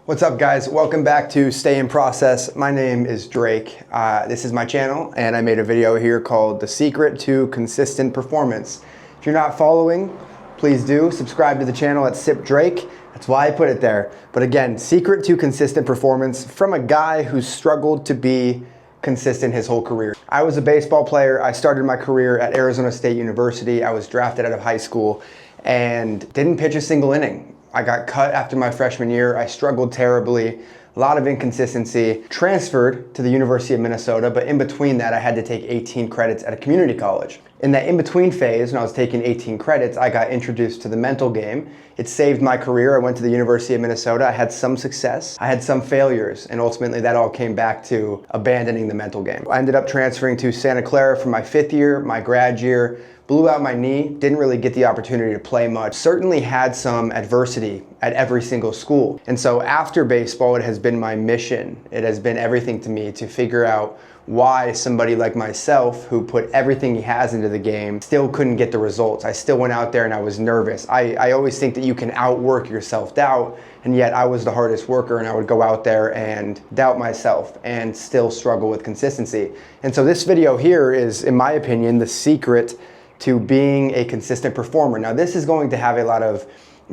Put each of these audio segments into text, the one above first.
What's up, guys? Welcome back to Stay in Process. My name is Drake. This is my channel, and I made a video here called The Secret to Consistent Performance. If you're not following, please do subscribe to the channel at Sip Drake. That's why I put it there. But again, secret to consistent performance from a guy who's struggled to be consistent his whole career. I was a baseball player. I started my career at Arizona State University. I was drafted out of high school and didn't pitch a single inning. I got cut after my freshman year. I struggled terribly, a lot of inconsistency. Transferred to the University of Minnesota, but in between that, I had to take 18 credits at a community college. In that in-between phase, when I was taking 18 credits, I got introduced to the mental game. It saved my career. I went to the University of Minnesota. I had some success. I had some failures, and ultimately that all came back to abandoning the mental game. I ended up transferring to Santa Clara for my 5th year, my grad year. Blew out my knee, didn't really get the opportunity to play much. Certainly had some adversity at every single school. And so after baseball, it has been my mission. It has been everything to me to figure out why somebody like myself, who put everything he has into the game, still couldn't get the results. I still went out there and I was nervous. I always think that you can outwork your self-doubt, and yet I was the hardest worker, and I would go out there and doubt myself and still struggle with consistency. And so this video here is, in my opinion, the secret to being a consistent performer. Now, this is going to have a lot of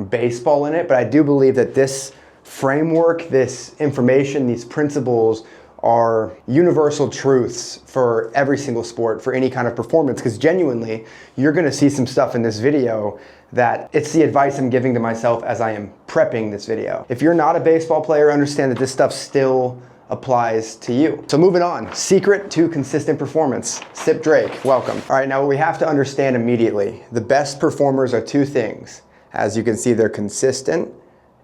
baseball in it, but I do believe that this framework, this information, these principles are universal truths for every single sport, for any kind of performance, because genuinely, you're gonna see some stuff in this video that it's the advice I'm giving to myself as I am prepping this video. If you're not a baseball player, understand that this stuff still applies to you. So moving on, secret to consistent performance. Sip Drake, welcome. All right, now what we have to understand immediately, the best performers are two things. As you can see, they're consistent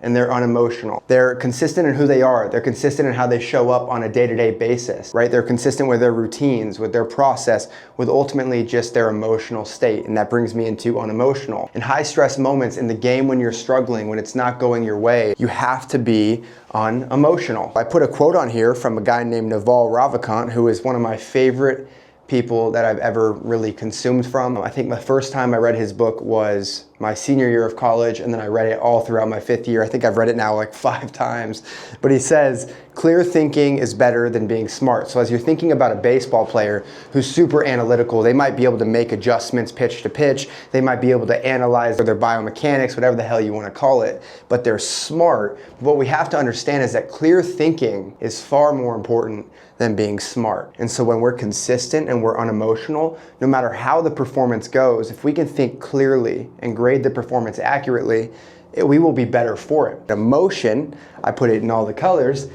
and they're unemotional. They're consistent in who they are. They're consistent in how they show up on a day-to-day basis, right? They're consistent with their routines, with their process, with ultimately just their emotional state. And that brings me into unemotional. In high stress moments in the game, when you're struggling, when it's not going your way, you have to be unemotional. I put a quote on here from a guy named Naval Ravikant, who is one of my favorite people that I've ever really consumed from. I think the first time I read his book was my senior year of college, and then I read it all throughout my 5th year. I think I've read it now like 5 times. But he says, clear thinking is better than being smart. So as you're thinking about a baseball player who's super analytical, they might be able to make adjustments pitch to pitch. They might be able to analyze their biomechanics, whatever the hell you want to call it, but they're smart. What we have to understand is that clear thinking is far more important than being smart. And so when we're consistent and we're unemotional, no matter how the performance goes, if we can think clearly and grade the performance accurately, we will be better for it. Emotion, I put it in all the colors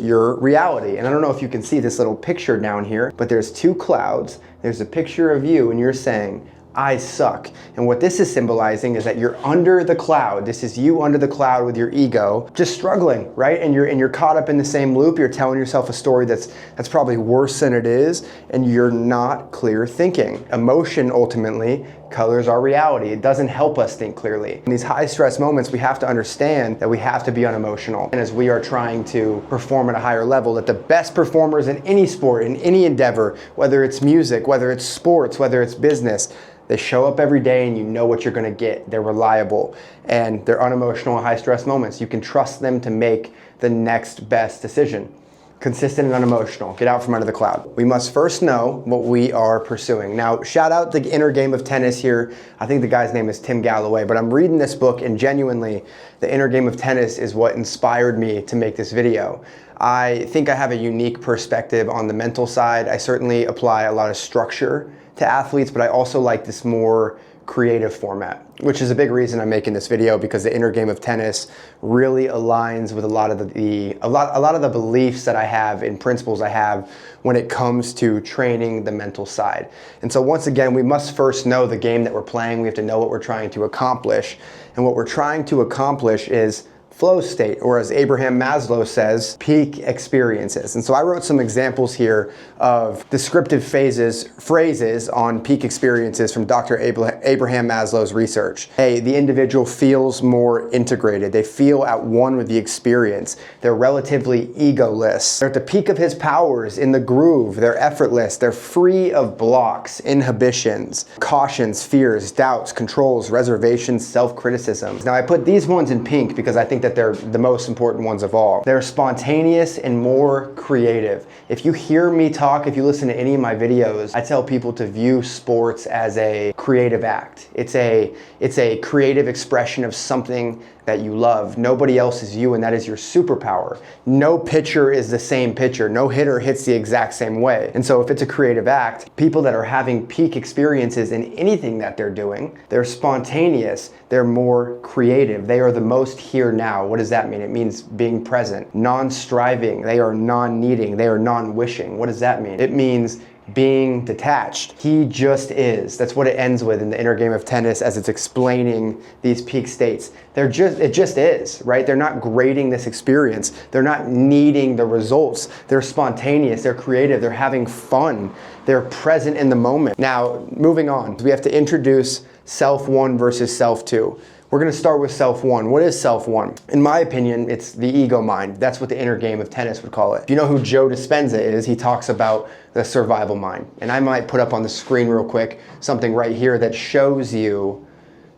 your reality. And I don't know if you can see this little picture down here, but there's 2 clouds. There's a picture of you and you're saying, I suck. And what this is symbolizing is that you're under the cloud. This is you under the cloud with your ego, just struggling, right? And you're caught up in the same loop. You're telling yourself a story that's probably worse than it is, and you're not clear thinking. Emotion ultimately colors our reality. It doesn't help us think clearly. In these high stress moments, we have to understand that we have to be unemotional. And as we are trying to perform at a higher level, that the best performers in any sport, in any endeavor, whether it's music, whether it's sports, whether it's business, they show up every day and you know what you're gonna get. They're reliable and they're unemotional in high stress moments. You can trust them to make the next best decision. Consistent and unemotional. Get out from under the cloud. We must first know what we are pursuing. Now, shout out the inner game of tennis here. I think the guy's name is Tim Galloway, but I'm reading this book and genuinely, the inner game of tennis is what inspired me to make this video. I think I have a unique perspective on the mental side. I certainly apply a lot of structure to athletes, but I also like this more creative format, which is a big reason I'm making this video, because the inner game of tennis really aligns with a lot of the beliefs that I have and principles I have when it comes to training the mental side. And so once again, we must first know the game that we're playing. We have to know what we're trying to accomplish. And what we're trying to accomplish is flow state, or as Abraham Maslow says, peak experiences. And so I wrote some examples here of descriptive phrases on peak experiences from Dr. Abraham Maslow's research. Hey, the individual feels more integrated. They feel at one with the experience. They're relatively egoless. They're at the peak of his powers, in the groove. They're effortless. They're free of blocks, inhibitions, cautions, fears, doubts, controls, reservations, self-criticism. Now I put these ones in pink because I think that that they're the most important ones of all. They're spontaneous and more creative. If you hear me talk, if you listen to any of my videos, I tell people to view sports as a creative act. It's a creative expression of something that you love. Nobody else is you, and that is your superpower. No pitcher is the same pitcher. No hitter hits the exact same way. And so if it's a creative act, people that are having peak experiences in anything that they're doing, they're spontaneous, they're more creative. They are the most here now. What does that mean? It means being present. Non-striving, they are non-needing, they are non-wishing. What does that mean? It means being detached. He just is. That's what it ends with in the inner game of tennis as it's explaining these peak states. It just is, right? They're not grading this experience. They're not needing the results. They're spontaneous, they're creative, they're having fun. They're present in the moment. Now, moving on, we have to introduce self one versus self two. We're gonna start with self one. What is self one? In my opinion, it's the ego mind. That's what the inner game of tennis would call it. If you know who Joe Dispenza is, he talks about the survival mind. And I might put up on the screen real quick something right here that shows you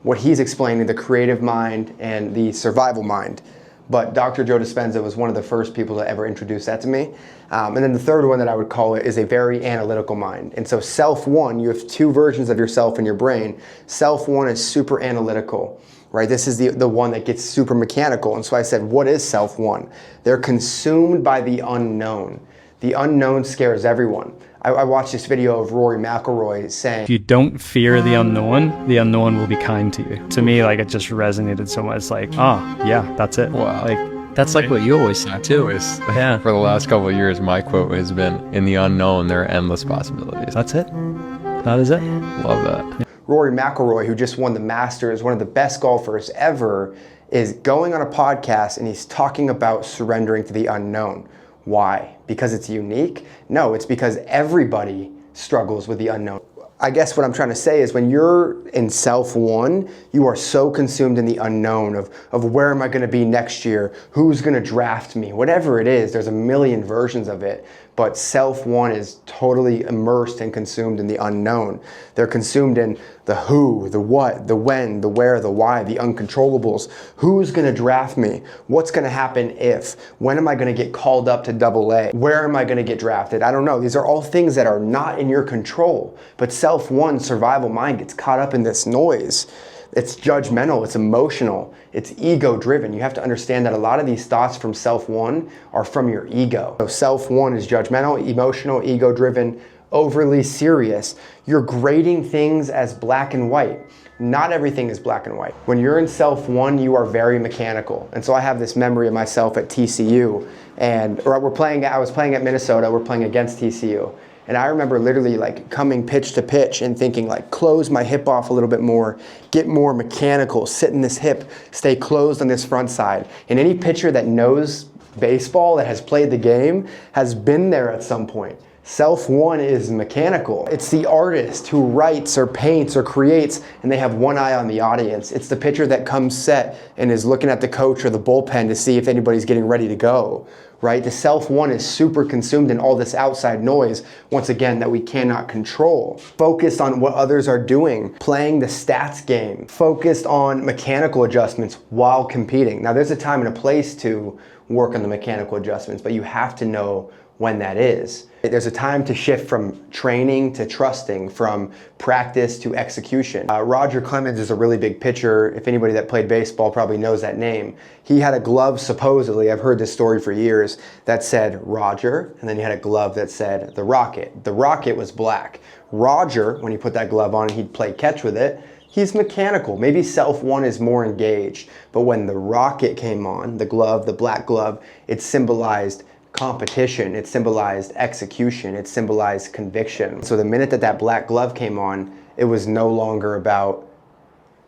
what he's explaining, the creative mind and the survival mind. But Dr. Joe Dispenza was one of the first people to ever introduce that to me. And then the third one that I would call it is a very analytical mind. And so self one, you have two versions of yourself in your brain. Self one is super analytical, right? This is the one that gets super mechanical. And so I said, what is self one? They're consumed by the unknown. The unknown scares everyone. I watched this video of Rory McIlroy saying, if you don't fear the unknown will be kind to you. To me, like, it just resonated so much. It's like, oh, yeah, that's it. Wow. Like, That's like what you always say too. Yeah. For the last couple of years, my quote has been, in the unknown, there are endless possibilities. that's it. That is it. Love that. Rory McIlroy, who just won the Masters, one of the best golfers ever, is going on a podcast and he's talking about surrendering to the unknown. Why? Because it's unique? No, it's because everybody struggles with the unknown. I guess what I'm trying to say is when you're in self one, you are so consumed in the unknown of where am I going to be next year? Who's going to draft me? Whatever it is, there's a million versions of it. But self one is totally immersed and consumed in the unknown. They're consumed in the who, the what, the when, the where, the why, the uncontrollables. Who's going to draft me? What's going to happen if? When am I going to get called up to AA? Where am I going to get drafted? I don't know. These are all things that are not in your control. But self one, survival mind, gets caught up in this noise. It's judgmental, it's emotional, it's ego driven. You have to understand that a lot of these thoughts from self one are from your ego. So self one is judgmental, emotional, ego driven, overly serious. You're grading things as black and white. Not everything is black and white. When you're in self one, you are very mechanical. And so I have this memory of myself at TCU, and I was playing at Minnesota, we're playing against TCU. And I remember literally like coming pitch to pitch and thinking like, close my hip off a little bit more, get more mechanical, sit in this hip, stay closed on this front side. And any pitcher that knows baseball, that has played the game, has been there at some point. Self one is mechanical. It's the artist who writes or paints or creates and they have one eye on the audience. It's the pitcher that comes set and is looking at the coach or the bullpen to see if anybody's getting ready to go, right? The self one is super consumed in all this outside noise, once again, that we cannot control. Focused on what others are doing, playing the stats game, focused on mechanical adjustments while competing. Now there's a time and a place to work on the mechanical adjustments, but you have to know when that is. There's a time to shift from training to trusting, from practice to execution. Roger Clemens is a really big pitcher. If anybody that played baseball probably knows that name. He had a glove, supposedly, I've heard this story for years, that said Roger, and then he had a glove that said the Rocket. The Rocket was black. Roger, when he put that glove on and he'd play catch with it, he's mechanical. Maybe self one is more engaged. But when the Rocket came on, the glove, the black glove, it symbolized competition, it symbolized execution, it symbolized conviction. So the minute that that black glove came on, it was no longer about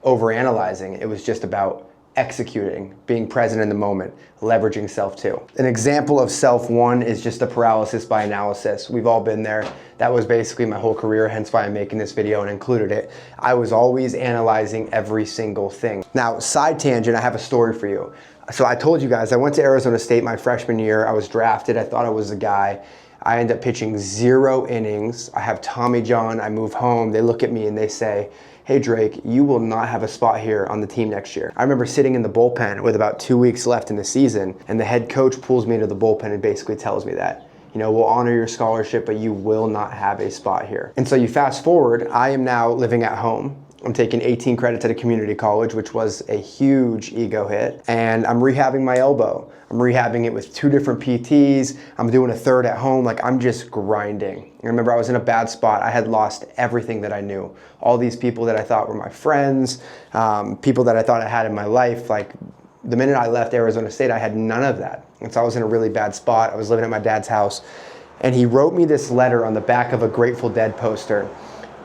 overanalyzing, it was just about executing, being present in the moment, leveraging self two. An example of self one is just the paralysis by analysis. We've all been there. That was basically my whole career, hence why I'm making this video and included it. I was always analyzing every single thing. Now, side tangent, I have a story for you. So I told you guys, I went to Arizona State my freshman year. I was drafted. I thought I was the guy. I end up pitching 0 innings. I have Tommy John. I move home. They look at me and they say, hey Drake, you will not have a spot here on the team next year. I remember sitting in the bullpen with about 2 weeks left in the season, and the head coach pulls me into the bullpen and basically tells me that, you know, we'll honor your scholarship, but you will not have a spot here. And so you fast forward, I am now living at home. I'm taking 18 credits at a community college, which was a huge ego hit. And I'm rehabbing my elbow. I'm rehabbing it with 2 different PTs. I'm doing a 3rd at home. Like, I'm just grinding. I remember I was in a bad spot. I had lost everything that I knew. All these people that I thought were my friends, people that I thought I had in my life. Like, the minute I left Arizona State, I had none of that. And so I was in a really bad spot. I was living at my dad's house. And he wrote me this letter on the back of a Grateful Dead poster.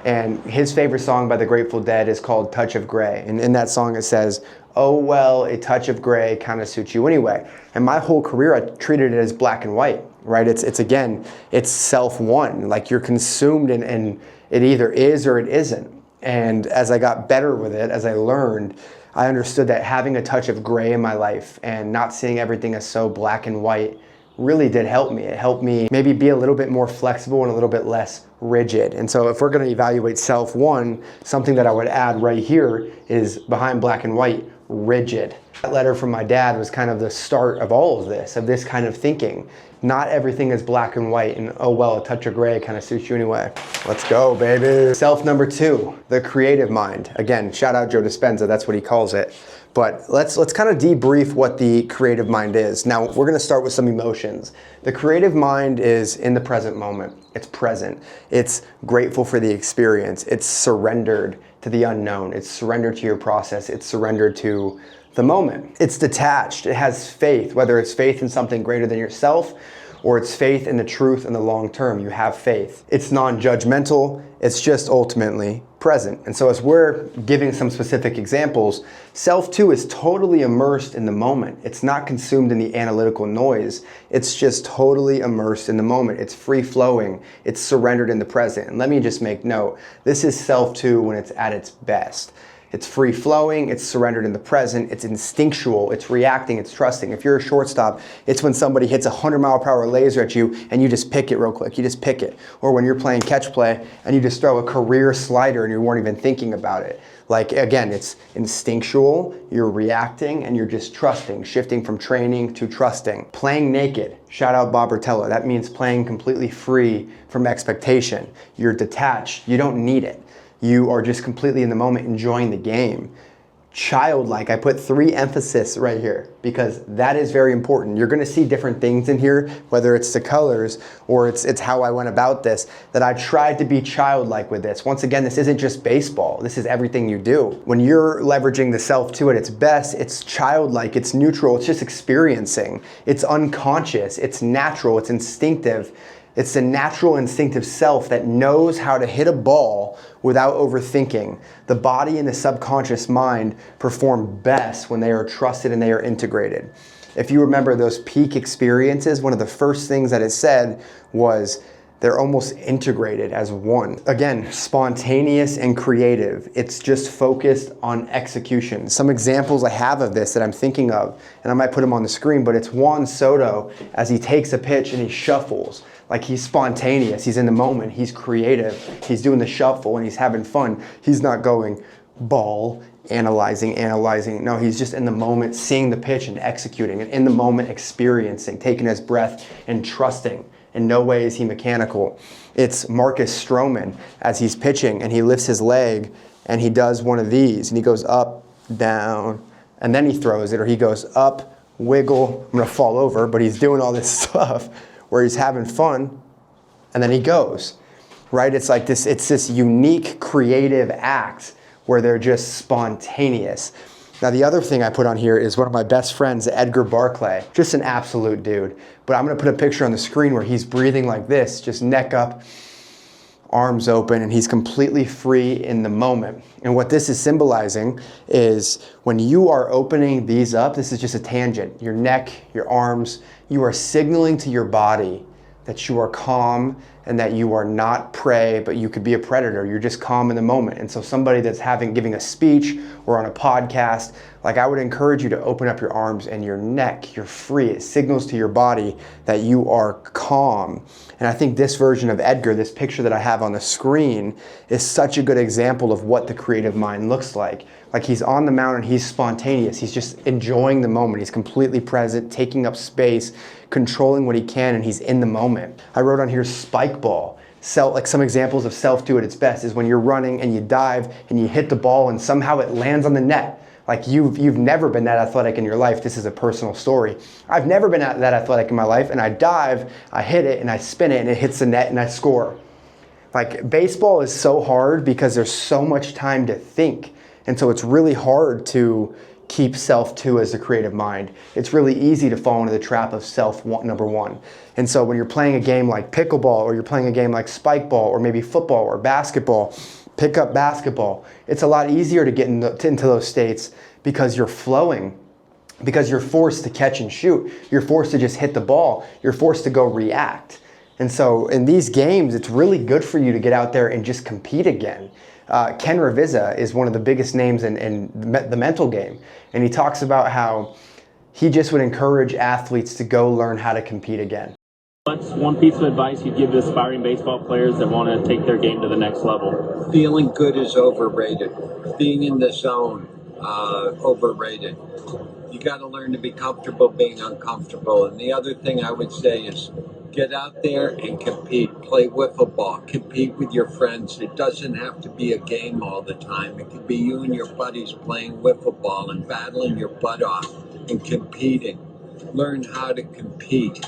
And his favorite song by the Grateful Dead is called Touch of Grey. And in that song it says, oh well, a touch of gray kind of suits you anyway. And my whole career I treated it as black and white, right? It's again, it's self-one. Like, you're consumed and it either is or it isn't. And as I got better with it, as I learned, I understood that having a touch of gray in my life and not seeing everything as so black and white really did help me. It helped me maybe be a little bit more flexible and a little bit less rigid. And so if we're going to evaluate self-one, something that I would add right here is behind black and white, rigid. That letter from my dad was kind of the start of all of this kind of thinking. Not everything is black and white and oh well, a touch of gray kind of suits you anyway. Let's go, baby. Self number 2, the creative mind. Again, shout out Joe Dispenza, that's what he calls it. But let's kind of debrief what the creative mind is. Now, we're going to start with some emotions. The creative mind is in the present moment. It's present. It's grateful for the experience. It's surrendered to the unknown. It's surrendered to your process. It's surrendered to the moment. It's detached. It has faith, whether it's faith in something greater than yourself or it's faith in the truth in the long term. You have faith. It's non-judgmental. It's just ultimately present. And so as we're giving some specific examples, self 2 is totally immersed in the moment. It's not consumed in the analytical noise. It's just totally immersed in the moment. It's free flowing. It's surrendered in the present. And let me just make note, this is self 2 when it's at its best. It's free flowing, it's surrendered in the present, it's instinctual, it's reacting, it's trusting. If you're a shortstop, it's when somebody hits a 100-mile-per-hour laser at you and you just pick it real quick, you just pick it. Or when you're playing catch play and you just throw a career slider and you weren't even thinking about it. Like, again, it's instinctual, you're reacting and you're just trusting, shifting from training to trusting. Playing naked, shout out Bob Rotella, that means playing completely free from expectation. You're detached, you don't need it. You are just completely in the moment enjoying the game. Childlike, I put 3 emphasis right here because that is very important. You're gonna see different things in here, whether it's the colors or it's how I went about this, that I tried to be childlike with this. Once again, this isn't just baseball, this is everything you do. When you're leveraging the self 2 at its best, it's childlike, it's neutral, it's just experiencing. It's unconscious, it's natural, it's instinctive. It's the natural instinctive self that knows how to hit a ball without overthinking. The body and the subconscious mind perform best when they are trusted and they are integrated. If you remember those peak experiences, one of the first things that it said was they're almost integrated as one. Again, spontaneous and creative. It's just focused on execution. Some examples I have of this that I'm thinking of, and I might put them on the screen, but it's Juan Soto as he takes a pitch and he shuffles. Like, he's spontaneous, he's in the moment, he's creative, he's doing the shuffle and he's having fun. He's not going ball, analyzing. No, he's just in the moment, seeing the pitch and executing, and in the moment experiencing, taking his breath and trusting. In no way is he mechanical. It's Marcus Stroman as he's pitching and he lifts his leg and he does one of these and he goes up, down, and then he throws it, or he goes up, wiggle, I'm gonna fall over, but he's doing all this stuff where he's having fun, and then he goes, right? It's like this, it's this unique creative act where they're just spontaneous. Now, the other thing I put on here is one of my best friends, Edgar Barclay, just an absolute dude. But I'm gonna put a picture on the screen where he's breathing like this, just neck up, arms open, and he's completely free in the moment. And what this is symbolizing is when you are opening these up, this is just a tangent, your neck, your arms, you are signaling to your body that you are calm and that you are not prey, but you could be a predator. You're just calm in the moment. And so somebody that's giving a speech or on a podcast, like I would encourage you to open up your arms and your neck. You're free. It signals to your body that you are calm. And I think this version of Edgar, this picture that I have on the screen, is such a good example of what the creative mind looks like. Like he's on the mountain, he's spontaneous, he's just enjoying the moment, he's completely present, taking up space, controlling what he can, and he's in the moment. I wrote on here spike ball. Like some examples of self-do at its best is when you're running and you dive and you hit the ball and somehow it lands on the net. Like you've never been that athletic in your life. This is a personal story. I've never been that athletic in my life, and I dive, I hit it, and I spin it, and it hits the net, and I score. Like baseball is so hard because there's so much time to think. And so it's really hard to keep self-2 as the creative mind. It's really easy to fall into the trap of number one. And so when you're playing a game like pickleball, or you're playing a game like spike ball, or maybe football or basketball, pick up basketball, it's a lot easier to get into those states because you're flowing, because you're forced to catch and shoot. You're forced to just hit the ball. You're forced to go react. And so in these games, it's really good for you to get out there and just compete again. Ken Ravizza is one of the biggest names in the mental game. And he talks about how he just would encourage athletes to go learn how to compete again. What's one piece of advice you'd give to aspiring baseball players that want to take their game to the next level? Feeling good is overrated. Being in the zone, overrated. You got to learn to be comfortable being uncomfortable. And the other thing I would say is get out there and compete. Play wiffle ball. Compete with your friends. It doesn't have to be a game all the time. It could be you and your buddies playing wiffle ball and battling your butt off and competing. Learn how to compete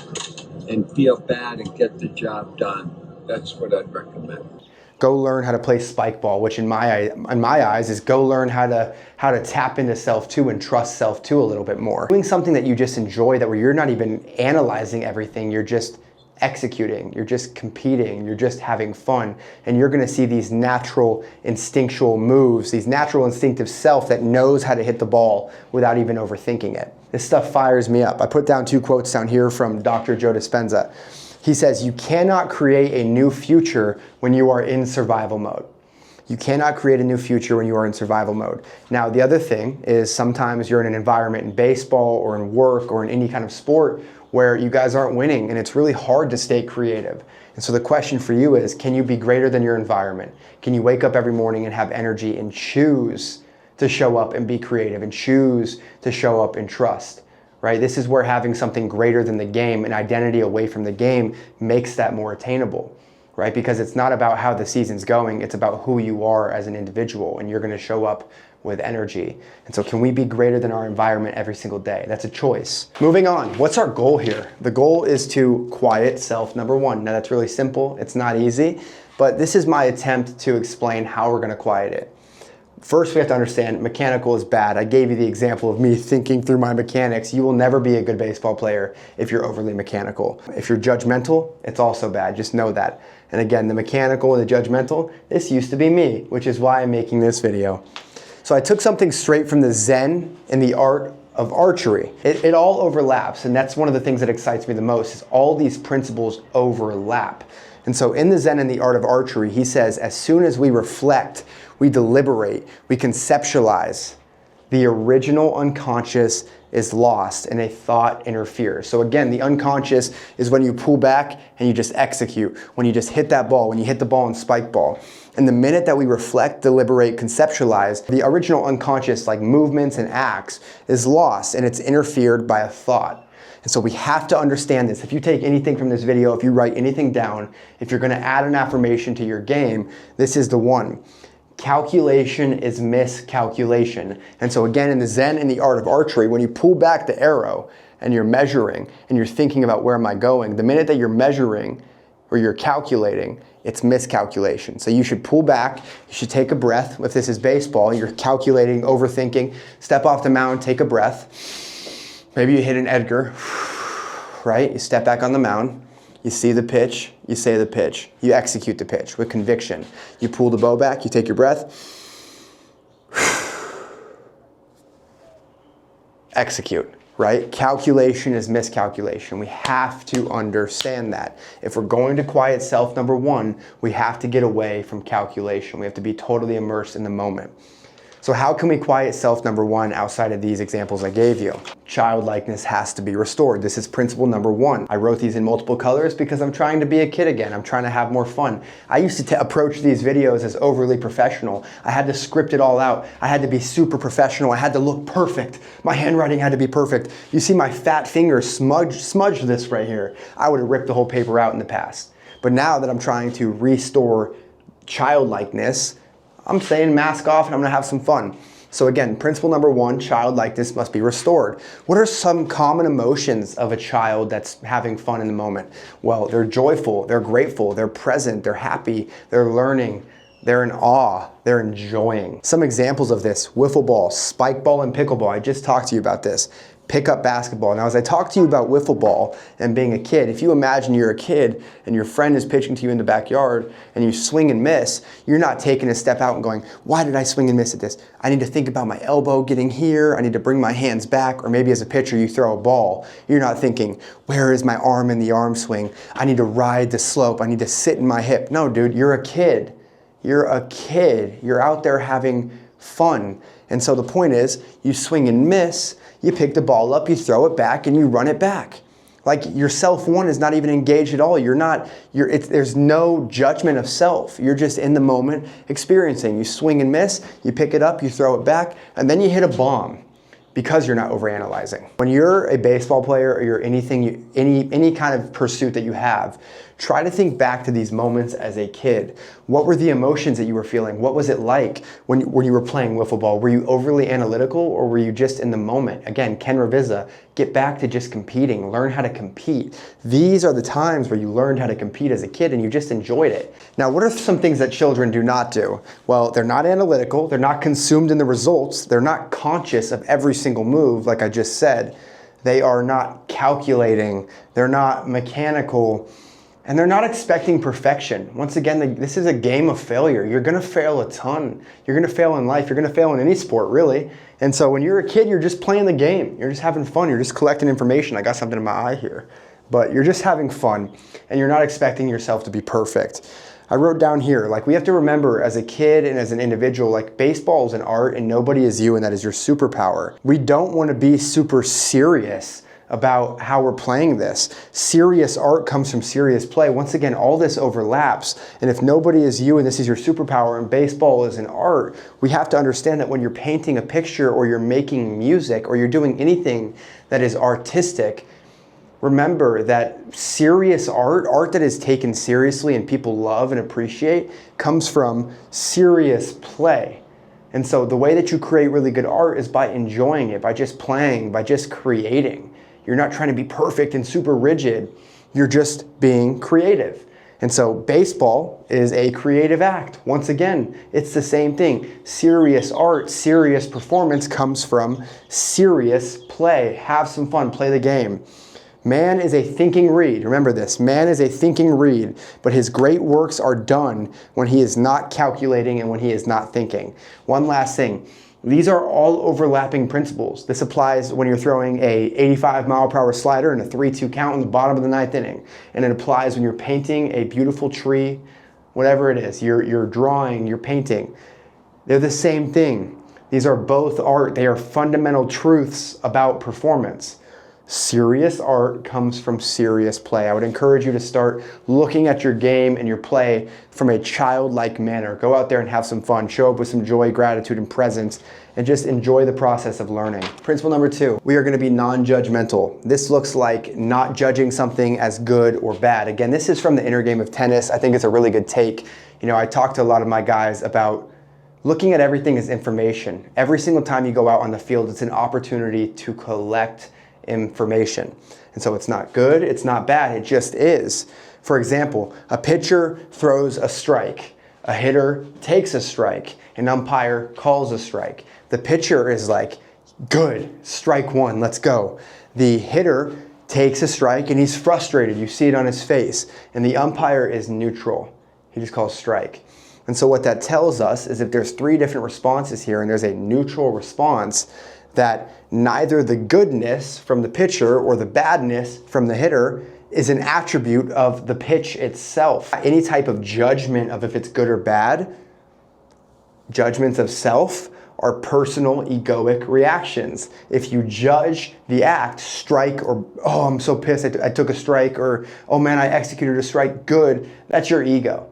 and feel bad and get the job done. That's what I'd recommend. Go learn how to play spike ball, which in my eyes is go learn how to tap into self-2 and trust self-2 a little bit more. Doing something that you just enjoy, that where you're not even analyzing everything, you're just executing, you're just competing, you're just having fun, and you're gonna see these natural instinctual moves, these natural instinctive self that knows how to hit the ball without even overthinking it. This stuff fires me up. I put down 2 quotes down here from Dr. Joe Dispenza. He says, you cannot create a new future when you are in survival mode. You cannot create a new future when you are in survival mode. Now, the other thing is sometimes you're in an environment in baseball or in work or in any kind of sport where you guys aren't winning and it's really hard to stay creative. And so the question for you is, can you be greater than your environment? Can you wake up every morning and have energy and choose to show up and be creative and choose to show up and trust? Right? This is where having something greater than the game, an identity away from the game, makes that more attainable, right? Because it's not about how the season's going, it's about who you are as an individual, and you're gonna show up with energy. And so can we be greater than our environment every single day? That's a choice. Moving on, what's our goal here? The goal is to quiet self, number one. Now that's really simple, it's not easy, but this is my attempt to explain how we're gonna quiet it. First, we have to understand mechanical is bad. I gave you the example of me thinking through my mechanics. You will never be a good baseball player if you're overly mechanical. If you're judgmental, it's also bad. Just know that. And again, the mechanical and the judgmental, this used to be me, which is why I'm making this video. So I took something straight from the Zen and the art of archery. It all overlaps, and that's one of the things that excites me the most, is all these principles overlap. And so in the Zen and the art of archery, he says, as soon as we reflect, we deliberate, we conceptualize, the original unconscious is lost and a thought interferes. So again, the unconscious is when you pull back and you just execute, when you just hit that ball, when you hit the ball in spike ball. And the minute that we reflect, deliberate, conceptualize, the original unconscious, like movements and acts, is lost and it's interfered by a thought. And so we have to understand this. If you take anything from this video, if you write anything down, if you're gonna add an affirmation to your game, this is the one. Calculation is miscalculation. And so again, in the Zen and the art of archery, when you pull back the arrow and you're measuring and you're thinking about where am I going, the minute that you're measuring or you're calculating, it's miscalculation. So you should pull back, you should take a breath. If this is baseball, you're calculating, overthinking, step off the mound, take a breath. Maybe you hit an Edgar, right? You step back on the mound, you see the pitch, you say the pitch, you execute the pitch with conviction. You pull the bow back, you take your breath, execute. right? Calculation is miscalculation. We have to understand that. If we're going to quiet self, number one, we have to get away from calculation. We have to be totally immersed in the moment. So how can we quiet self, number one, outside of these examples I gave you? Childlikeness has to be restored. This is principle number one. I wrote these in multiple colors because I'm trying to be a kid again. I'm trying to have more fun. I used to approach these videos as overly professional. I had to script it all out. I had to be super professional. I had to look perfect. My handwriting had to be perfect. You see my fat fingers smudge this right here. I would have ripped the whole paper out in the past. But now that I'm trying to restore childlikeness, I'm saying mask off and I'm gonna have some fun. So again, principle number one, childlikeness must be restored. What are some common emotions of a child that's having fun in the moment? Well, they're joyful, they're grateful, they're present, they're happy, they're learning, they're in awe, they're enjoying. Some examples of this: wiffle ball, spike ball, and pickleball. I just talked to you about this. Pickup basketball. Now, as I talk to you about wiffle ball and being a kid, if you imagine you're a kid and your friend is pitching to you in the backyard and you swing and miss, you're not taking a step out and going, why did I swing and miss at this? I need to think about my elbow getting here. I need to bring my hands back. Or maybe as a pitcher, you throw a ball. You're not thinking, where is my arm in the arm swing? I need to ride the slope. I need to sit in my hip. No, dude, you're a kid. You're a kid. You're out there having fun. And so the point is, you swing and miss, you pick the ball up, you throw it back, and you run it back. Like, your self one is not even engaged at all. There's no judgment of self. You're just in the moment experiencing. You swing and miss, you pick it up, you throw it back, and then you hit a bomb because you're not overanalyzing. When you're a baseball player or you're any kind of pursuit that you have, try to think back to these moments as a kid. What were the emotions that you were feeling? What was it like when you were playing wiffle ball? Were you overly analytical or were you just in the moment? Again, Ken Ravizza, get back to just competing. Learn how to compete. These are the times where you learned how to compete as a kid and you just enjoyed it. Now, what are some things that children do not do? Well, they're not analytical. They're not consumed in the results. They're not conscious of every single move, like I just said. They are not calculating. They're not mechanical. And they're not expecting perfection. Once again, this is a game of failure. You're gonna fail a ton. You're gonna fail in life. You're gonna fail in any sport, really. And so when you're a kid, you're just playing the game. You're just having fun. You're just collecting information. I got something in my eye here. But you're just having fun, and you're not expecting yourself to be perfect. I wrote down here, like, we have to remember as a kid and as an individual, like, baseball is an art and nobody is you, and that is your superpower. We don't wanna be super serious about how we're playing this. Serious art comes from serious play. Once again, all this overlaps. And if nobody is you and this is your superpower and baseball is an art, we have to understand that when you're painting a picture or you're making music or you're doing anything that is artistic, remember that serious art that is taken seriously and people love and appreciate, comes from serious play. And so the way that you create really good art is by enjoying it, by just playing, by just creating. You're not trying to be perfect and super rigid. You're just being creative. And so baseball is a creative act. Once again, it's the same thing. Serious art, serious performance comes from serious play. Have some fun, play the game. Man is a thinking reed. Remember this. Man is a thinking reed, but his great works are done when he is not calculating and when he is not thinking. One last thing. These are all overlapping principles. This applies when you're throwing a 85-mile-per-hour slider and a 3-2 count in the bottom of the 9th inning. And it applies when you're painting a beautiful tree, whatever it is. You're drawing, you're painting. They're the same thing. These are both art. They are fundamental truths about performance. Serious art comes from serious play. I would encourage you to start looking at your game and your play from a childlike manner. Go out there and have some fun. Show up with some joy, gratitude, and presence, and just enjoy the process of learning. Principle number 2, we are going to be non-judgmental. This looks like not judging something as good or bad. Again, this is from the inner game of tennis. I think it's a really good take. You know, I talk to a lot of my guys about looking at everything as information. Every single time you go out on the field, it's an opportunity to collect information. And so it's not good, it's not bad, it just is. For example, a pitcher throws a strike, a hitter takes a strike, an umpire calls a strike. The pitcher is like, good, strike one, let's go. The hitter takes a strike and he's frustrated, you see it on his face, and the umpire is neutral. He just calls strike. And so what that tells us is if there's 3 different responses here and there's a neutral response, that neither the goodness from the pitcher or the badness from the hitter is an attribute of the pitch itself. Any type of judgment of if it's good or bad, judgments of self, are personal egoic reactions. If you judge the act, strike, or oh, I'm so pissed I took a strike, or oh man, I executed a strike, good, that's your ego.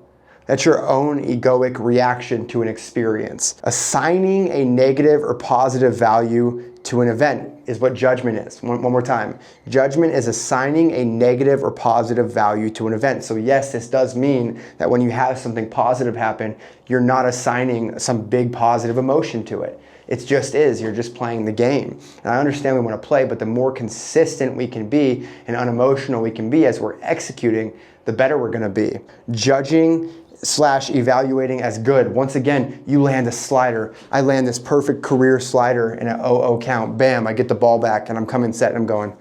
That's your own egoic reaction to an experience. Assigning a negative or positive value to an event is what judgment is. One more time. Judgment is assigning a negative or positive value to an event. So yes, this does mean that when you have something positive happen, you're not assigning some big positive emotion to it. It just is. You're just playing the game. And I understand we want to play, but the more consistent we can be and unemotional we can be as we're executing, the better we're going to be. Judging / evaluating as good. Once again, you land a slider. I land this perfect career slider in an 0-0 count. Bam, I get the ball back and I'm coming set and I'm going,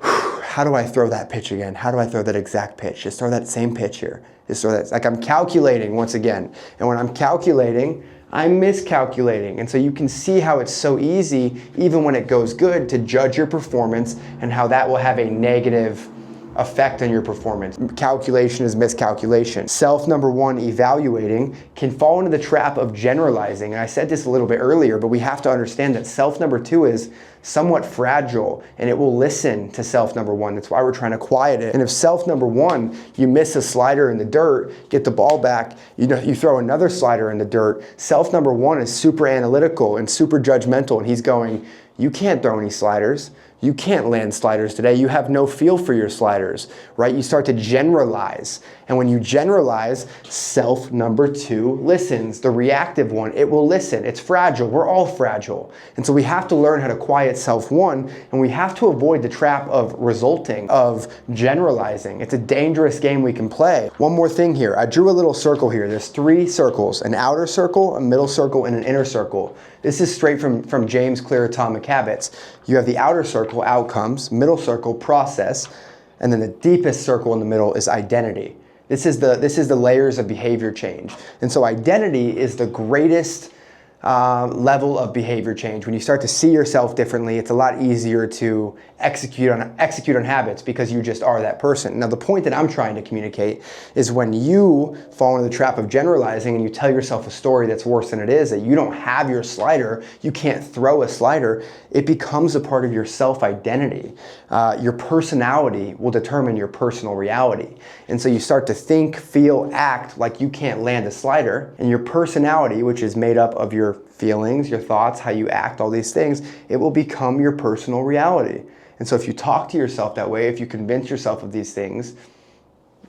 how do I throw that pitch again? How do I throw that exact pitch? Just throw that same pitch here. Just throw that. Like I'm calculating once again. And when I'm calculating, I'm miscalculating. And so you can see how it's so easy, even when it goes good, to judge your performance and how that will have a negative effect on your performance. Calculation is miscalculation. Self number one, evaluating, can fall into the trap of generalizing. And I said this a little bit earlier, but we have to understand that self number two is somewhat fragile and it will listen to self number one. That's why we're trying to quiet it. And if self number one, you miss a slider in the dirt, get the ball back, you throw another slider in the dirt, self number one is super analytical and super judgmental, and he's going, you can't throw any sliders. You can't land sliders today. You have no feel for your sliders, right? You start to generalize. And when you generalize, self number two listens. The reactive one, it will listen. It's fragile. We're all fragile. And so we have to learn how to quiet self one, and we have to avoid the trap of resulting, of generalizing. It's a dangerous game we can play. One more thing here. I drew a little circle here. There's 3 circles, an outer circle, a middle circle, and an inner circle. This is straight from James Clear Atomic Habits. You have the outer circle, outcomes, middle circle, process, and then the deepest circle in the middle is identity. This is the layers of behavior change. And so identity is the greatest level of behavior change. When you start to see yourself differently, it's a lot easier to execute on habits because you just are that person. Now, the point that I'm trying to communicate is when you fall into the trap of generalizing and you tell yourself a story that's worse than it is, that you don't have your slider, you can't throw a slider, it becomes a part of your self-identity. Your personality will determine your personal reality. And so you start to think, feel, act like you can't land a slider, and your personality, which is made up of your feelings, your thoughts, how you act, all these things, it will become your personal reality. And so if you talk to yourself that way, if you convince yourself of these things,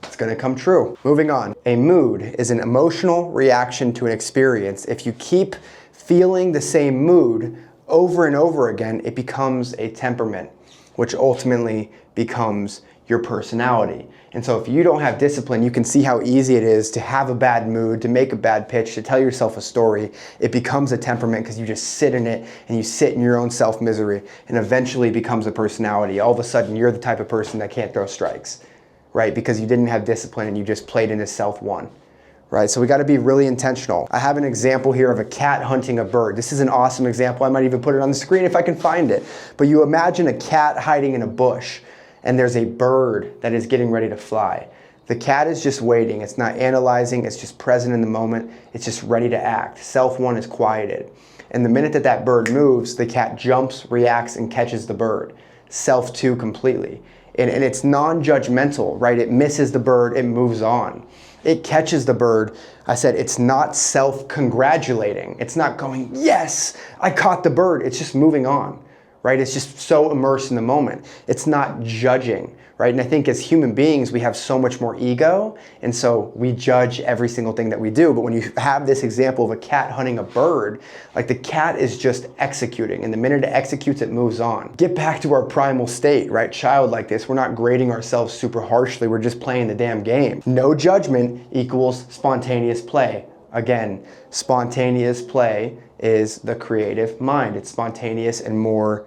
it's going to come true. Moving on. A mood is an emotional reaction to an experience. If you keep feeling the same mood over and over again, it becomes a temperament, which ultimately becomes your personality. And so if you don't have discipline, you can see how easy it is to have a bad mood, to make a bad pitch, to tell yourself a story. It becomes a temperament because you just sit in it and you sit in your own self-misery, and eventually becomes a personality. All of a sudden, you're the type of person that can't throw strikes, right? Because you didn't have discipline and you just played into self-one. Right, so we got to be really intentional. I have an example here of a cat hunting a bird. This is an awesome example. I might even put it on the screen if I can find it. But you imagine a cat hiding in a bush, and there's a bird that is getting ready to fly. The cat is just waiting. It's not analyzing. It's just present in the moment. It's just ready to act. Self one is quieted. And the minute that that bird moves, the cat jumps, reacts, and catches the bird. Self two completely. And it's non-judgmental, right? It misses the bird. It moves on. It catches the bird. I said it's not self-congratulating. It's not going, yes, I caught the bird. It's just moving on, right? It's just so immersed in the moment. It's not judging, right? And I think as human beings, we have so much more ego, and so we judge every single thing that we do. But when you have this example of a cat hunting a bird, like the cat is just executing, and the minute it executes, it moves on. Get back to our primal state, right? Childlike this. We're not grading ourselves super harshly. We're just playing the damn game. No judgment equals spontaneous play. Again, spontaneous play is the creative mind. It's spontaneous and more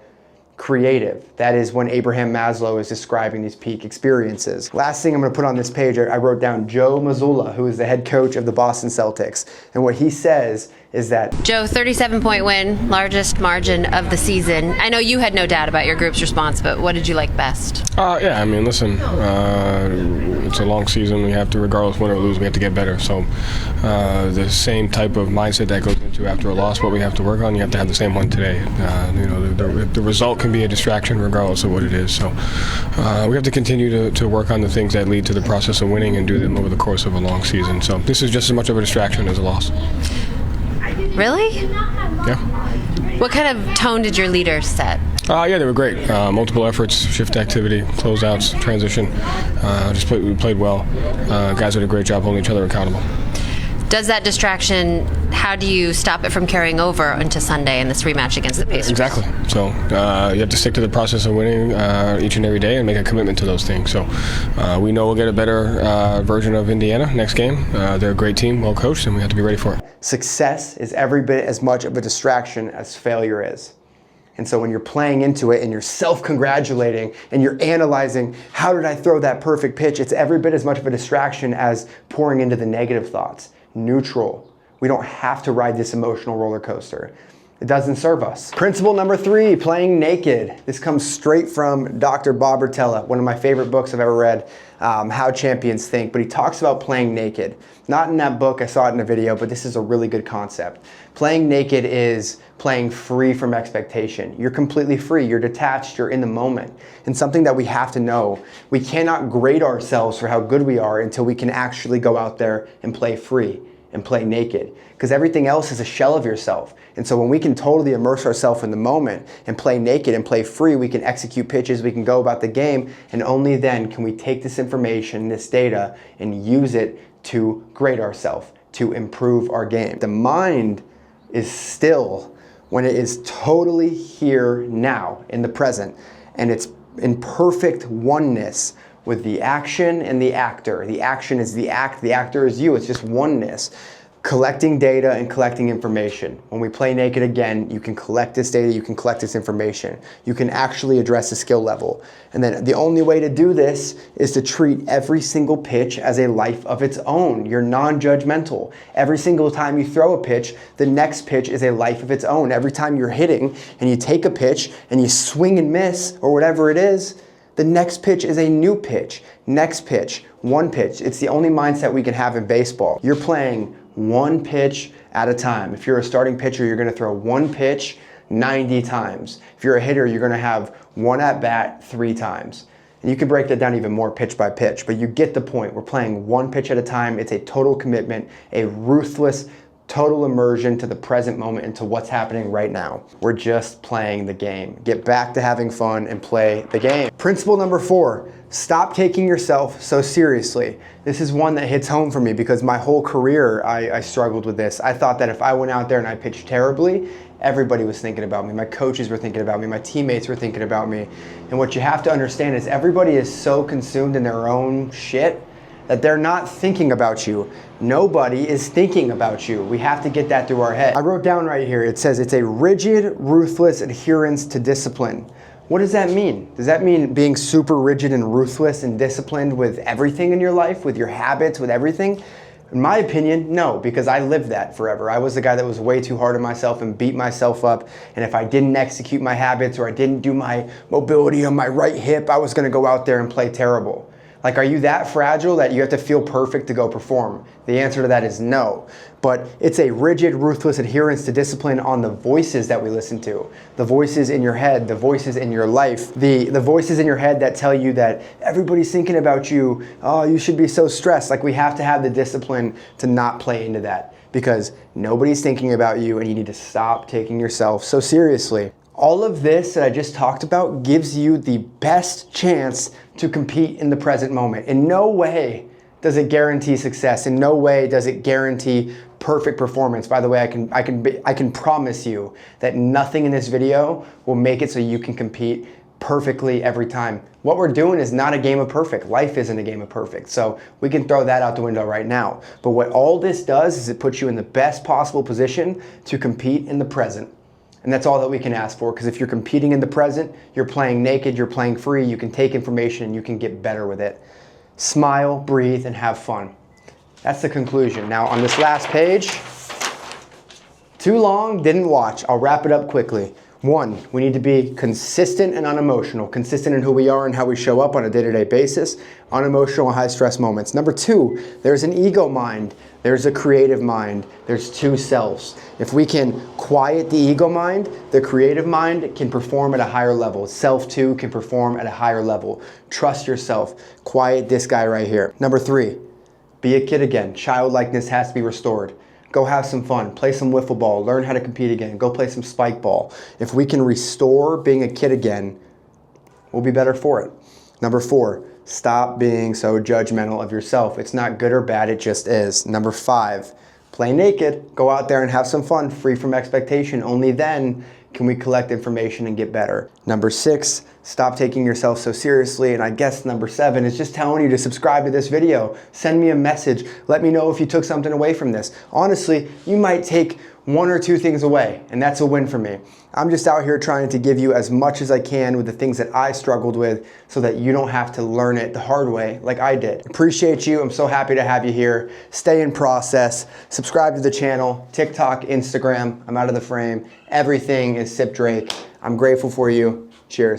creative. That is when Abraham Maslow is describing these peak experiences. Last thing I'm going to put on this page, I wrote down Joe Mazzulla, who is the head coach of the Boston Celtics. And what he says is that Joe, 37-point win, largest margin of the season. I know you had no doubt about your group's response, but what did you like best? Yeah, I mean, listen, it's a long season. We have to, regardless win or lose, we have to get better. So the same type of mindset that goes into after a loss, what we have to work on, you have to have the same one today. The result can be a distraction regardless of what it is. So we have to continue to work on the things that lead to the process of winning and do them over the course of a long season. So this is just as much of a distraction as a loss. Really? Yeah. What kind of tone did your leaders set? Yeah, they were great. Multiple efforts, shift activity, closeouts, transition. We played well. Guys did a great job holding each other accountable. Does that distraction, how do you stop it from carrying over into Sunday in this rematch against the Pacers? Exactly. So you have to stick to the process of winning each and every day and make a commitment to those things. So we know we'll get a better version of Indiana next game. They're a great team, well coached, and we have to be ready for it. success is every bit as much of a distraction as failure is. And so when you're playing into it and you're self-congratulating and you're analyzing, how did I throw that perfect pitch? It's every bit as much of a distraction as pouring into the negative thoughts. Neutral. We don't have to ride this emotional roller coaster. It doesn't serve us. Principle number 3, playing naked. This comes straight from Dr. Bob Rotella, one of my favorite books I've ever read, How Champions Think, but he talks about playing naked. Not in that book, I saw it in a video, but this is a really good concept. Playing naked is playing free from expectation. You're completely free, you're detached, you're in the moment. And something that we have to know, we cannot grade ourselves for how good we are until we can actually go out there and play free and play naked. Because everything else is a shell of yourself. And so when we can totally immerse ourselves in the moment and play naked and play free, we can execute pitches, we can go about the game, and only then can we take this information, this data, and use it to grade ourselves, to improve our game. The mind is still when it is totally here now, in the present, and it's in perfect oneness with the action and the actor. The action is the act, the actor is you, it's just oneness. Collecting data and collecting information. When we play naked again, you can collect this data, you can collect this information. You can actually address the skill level. And then the only way to do this is to treat every single pitch as a life of its own. You're non-judgmental. Every single time you throw a pitch, the next pitch is a life of its own. Every time you're hitting and you take a pitch and you swing and miss or whatever it is, the next pitch is a new pitch. Next pitch, one pitch. It's the only mindset we can have in baseball. You're playing one pitch at a time. If you're a starting pitcher, you're gonna throw one pitch 90 times. If you're a hitter, you're gonna have one at bat 3 times. And you can break that down even more pitch by pitch, but you get the point. We're playing one pitch at a time. It's a total commitment, a ruthless, total immersion to the present moment and to what's happening right now. We're just playing the game. Get back to having fun and play the game. Principle number 4, stop taking yourself so seriously. This is one that hits home for me because my whole career I struggled with this. I thought that if I went out there and I pitched terribly, everybody was thinking about me. My coaches were thinking about me. My teammates were thinking about me. And what you have to understand is everybody is so consumed in their own shit that they're not thinking about you. Nobody is thinking about you. We have to get that through our head. I wrote down right here, it says it's a rigid, ruthless adherence to discipline. What does that mean? Does that mean being super rigid and ruthless and disciplined with everything in your life, with your habits, with everything? In my opinion, no, because I lived that forever. I was the guy that was way too hard on myself and beat myself up. And if I didn't execute my habits or I didn't do my mobility on my right hip, I was gonna go out there and play terrible. Like, are you that fragile that you have to feel perfect to go perform? The answer to that is no. But it's a rigid, ruthless adherence to discipline on the voices that we listen to. The voices in your head, the voices in your life, the voices in your head that tell you that everybody's thinking about you, oh, you should be so stressed. Like, we have to have the discipline to not play into that because nobody's thinking about you and you need to stop taking yourself so seriously. All of this that I just talked about gives you the best chance to compete in the present moment. In no way does it guarantee success. In no way does it guarantee perfect performance. By the way, I can promise you that nothing in this video will make it so you can compete perfectly every time. What we're doing is not a game of perfect. Life isn't a game of perfect. So we can throw that out the window right now. But what all this does is it puts you in the best possible position to compete in the present. And that's all that we can ask for, because if you're competing in the present, you're playing naked, you're playing free, you can take information and you can get better with it. Smile, breathe, and have fun. That's the conclusion. Now on this last page, Too long, didn't watch. I'll wrap it up quickly. 1, we need to be consistent and unemotional. Consistent in who we are and how we show up on a day-to-day basis. Unemotional in high-stress moments. Number 2, there's an ego mind. There's a creative mind. There's 2 selves. If we can quiet the ego mind, the creative mind can perform at a higher level. Self 2 can perform at a higher level. Trust yourself. Quiet this guy right here. Number 3, be a kid again. Childlikeness has to be restored. Go have some fun, play some wiffle ball, learn how to compete again, go play some spike ball. If we can restore being a kid again, we'll be better for it. Number 4, stop being so judgmental of yourself. It's not good or bad, it just is. Number 5, play naked, go out there and have some fun, free from expectation. Only then can we collect information and get better. Number 6, stop taking yourself so seriously. And I guess number 7 is just telling you to subscribe to this video. Send me a message. Let me know if you took something away from this. Honestly, you might take 1 or 2 things away, and that's a win for me. I'm just out here trying to give you as much as I can with the things that I struggled with so that you don't have to learn it the hard way like I did. Appreciate you. I'm so happy to have you here. Stay in process. Subscribe to the channel, TikTok, Instagram. I'm out of the frame. Everything is Sip Drake. I'm grateful for you. Cheers.